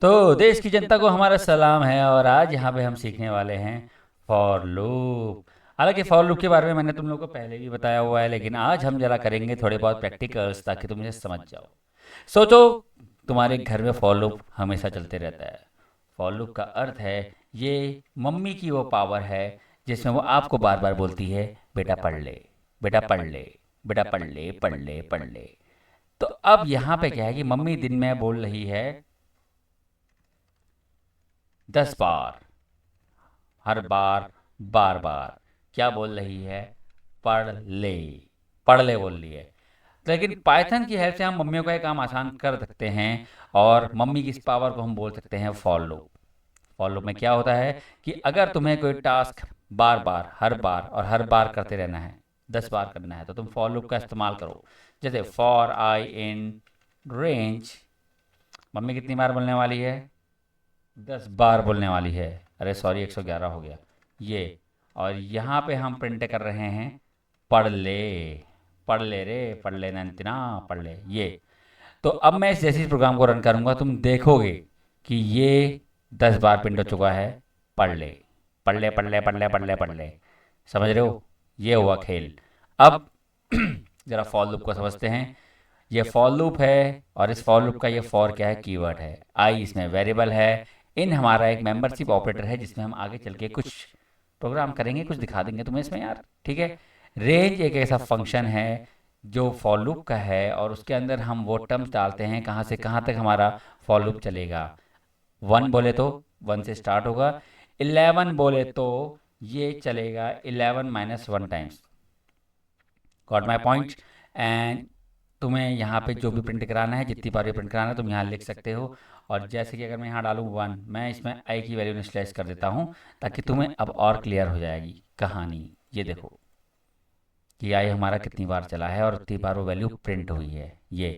तो देश की जनता को हमारा सलाम है और आज यहाँ पे हम सीखने वाले हैं फॉर लूप। हालांकि फॉर लूप के बारे में मैंने तुम लोगों को पहले भी बताया हुआ है, लेकिन आज हम जरा करेंगे थोड़े बहुत प्रैक्टिकल्स ताकि तुम इसे समझ जाओ। सोचो, तुम्हारे घर में फॉर लूप हमेशा चलते रहता है। फॉर लूप का अर्थ है, ये मम्मी की वो पावर है जिसमें वो आपको बार बार बोलती है, बेटा पढ़ ले, बेटा पढ़ ले, बेटा पढ़ ले, पढ़ ले, पढ़ ले। तो अब यहाँ पे क्या है कि मम्मी दिन में बोल रही है 10 बार, हर बार, बार बार क्या बोल रही है, पढ़ ले, पढ़ ले बोल रही है। लेकिन पाइथन की हेल्प से हम मम्मियों का ये काम आसान कर सकते हैं और मम्मी की इस पावर को हम बोल सकते हैं फॉर लूप। फॉर लूप में क्या होता है कि अगर तुम्हें कोई टास्क बार बार, हर बार और हर बार करते रहना है, 10 बार करना है, तो तुम फॉर लूप का इस्तेमाल करो। जैसे for I in range, mummy कितनी बार बोलने वाली है, 10 बार बोलने वाली है। अरे सॉरी, 111 हो गया ये। और यहाँ पे हम प्रिंट कर रहे हैं पढ़ ले, पढ़ ले रे, पढ़ ले नंतना, पढ़ ले ये। तो अब मैं इस जैसे इस प्रोग्राम को रन करूँगा, तुम देखोगे कि ये 10 बार प्रिंट हो चुका है, पढ़ ले, पढ़ ले, पढ़ ले, पढ़ ले, पढ़ ले, पढ़ ले। समझ रहे हो, ये हुआ खेल। अब जरा फॉर लूप को समझते हैं। ये फॉर लूप है और इस फॉर लूप का ये फॉर क्या है, कीवर्ड है। आई इसमें वेरिएबल है। इन हमारा एक मेंबरशिप ऑपरेटर है जिसमें हम आगे चल के कुछ प्रोग्राम करेंगे, कुछ दिखा देंगे तुम्हें इसमें यार, ठीक है। रेंज एक ऐसा फंक्शन है जो फॉर लूप का है और उसके अंदर हम वो टर्म्स डालते हैं कहाँ से कहाँ तक हमारा फॉर लूप चलेगा। 1 बोले तो 1 से स्टार्ट होगा, 11 बोले तो ये चलेगा 11 - 1 times. Got my point. And तुम्हें यहाँ पे जो भी प्रिंट कराना है, जितनी बार भी प्रिंट कराना है, तुम यहाँ लिख सकते हो। और जैसे कि अगर मैं यहाँ डालूँ 1, मैं इसमें आई की वैल्यू स्लैश कर देता हूँ ताकि तुम्हें अब और क्लियर हो जाएगी कहानी। ये देखो कि आई हमारा कितनी बार चला है और उतनी बार वो वैल्यू प्रिंट हुई है। ये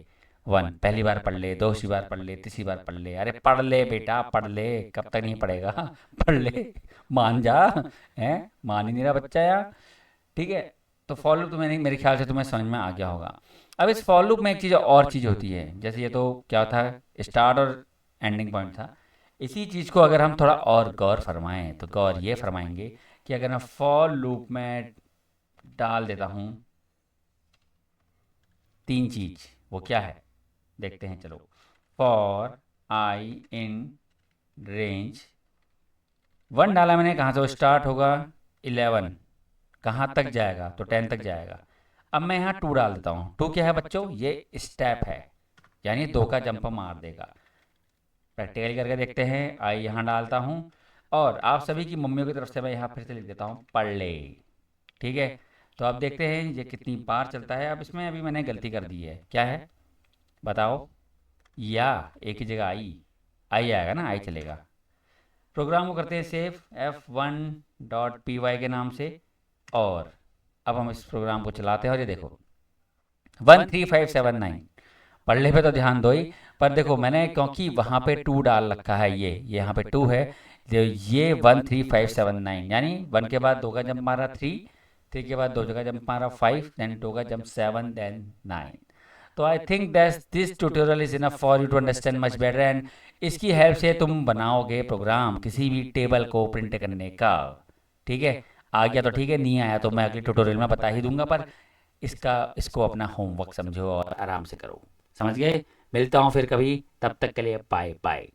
1 पहली बार पढ़ ले, दूसरी बार पढ़ ले, तीसरी बार पढ़ ले। अरे पढ़ ले बेटा, पढ़ ले, कब तक नहीं पढ़ेगा पढ़ ले, मान जा, है मान ही नहीं रहा बच्चा यार, ठीक है। तो फॉर लूप तो मैंने, मेरे ख्याल से तुम्हें समझ में आ गया होगा। अब इस फॉर लूप में एक चीज़ और चीज़ होती है, जैसे ये तो क्या था, स्टार्ट और एंडिंग पॉइंट था। इसी चीज़ को अगर हम थोड़ा और गौर फरमाएं तो गौर ये फरमाएंगे कि अगर मैं फॉर लूप में डाल देता हूँ 3 चीज़, वो क्या है देखते हैं चलो। फॉर आई इन रेंज 1 डाला मैंने, कहाँ से वो स्टार्ट होगा, 11, कहाँ तक जाएगा तो 10 तक जाएगा। अब मैं यहाँ 2 डाल देता हूँ। 2 क्या है बच्चों, ये स्टेप है, यानी 2 का जंप मार देगा। प्रैक्टिकली करके देखते हैं। आई यहाँ डालता हूँ और आप सभी की मम्मियों की तरफ से मैं यहाँ फिर से लिख देता हूँ पढ़ ले, ठीक है। तो अब देखते हैं ये कितनी बार चलता है। अब इसमें अभी मैंने गलती कर दी है, क्या है बताओ, या एक ही जगह आई, आई आएगा ना, आई चलेगा। प्रोग्राम को करते हैं सेव f1.py के नाम से। और अब हम इस प्रोग्राम को चलाते हैं और ये देखो 13579, पढ़ने पे तो ध्यान दो ही। पर देखो मैंने क्योंकि वहाँ पे 2 डाल रखा है, ये यहाँ पे 2 है, जो ये 13579, यानी 1 के बाद 2 का जंप मारा 3, 3 के बाद 2 का जंप मारा 5, देन 2 का जंप 7, देन 9। तो I think that this tutorial is enough for you to understand much better. And इसकी हेल्प से तुम बनाओगे प्रोग्राम किसी भी टेबल को प्रिंट करने का, ठीक है। आ गया तो ठीक है, नहीं आया तो मैं अगले ट्यूटोरियल में बता ही दूंगा। पर इसको अपना होमवर्क समझो और आराम से करो, समझ गए। मिलता हूँ फिर कभी, तब तक के लिए बाय बाय।